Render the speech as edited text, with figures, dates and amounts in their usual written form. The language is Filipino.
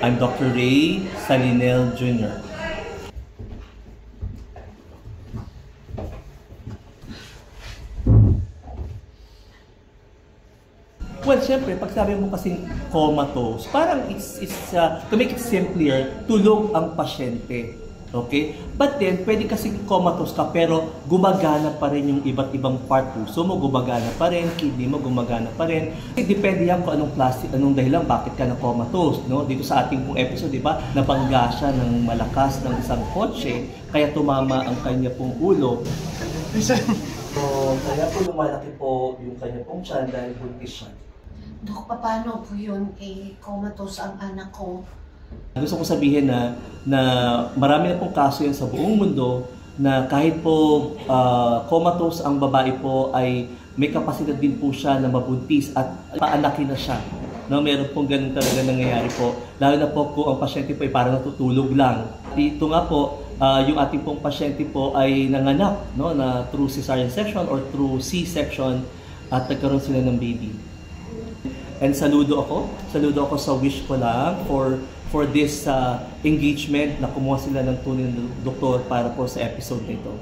I'm Dr. Ray Salinel Jr. Well, syempre, pag sabi mo kasing comatose, parang to make it simpler, tulog ang pasyente. Okay? But then, pwede kasing comatose ka, pero gumagana pa rin yung iba't ibang part. Puso mo, gumagana pa rin, kidney mo, gumagana pa rin. Depende yan kung anong dahilan, bakit ka na comatose. No? Dito sa ating pong episode, di ba, nabangga siya ng malakas ng isang kotse, kaya tumama ang kanya pong ulo. So, kaya po lumalaki po yung kanya pong tiyan dahil buntis siya. Dok, paano po yun comatose ang anak ko? Gusto ko sabihin na marami na pong kaso yan sa buong mundo na kahit po comatose ang babae po ay may kapasidad din po siya na mabuntis at paanakin na siya. No, meron pong ganun talaga nangyayari po. Lalo na po kung ang pasyente po ay parang natutulog lang. Dito nga po, yung ating pong pasyente po ay nanganak, no, na through cesarean section or through C-section at nagkaroon sila ng baby. And saludo ako sa wish ko lang for this engagement na kumuha sila ng tunay ng doktor para po sa episode nito.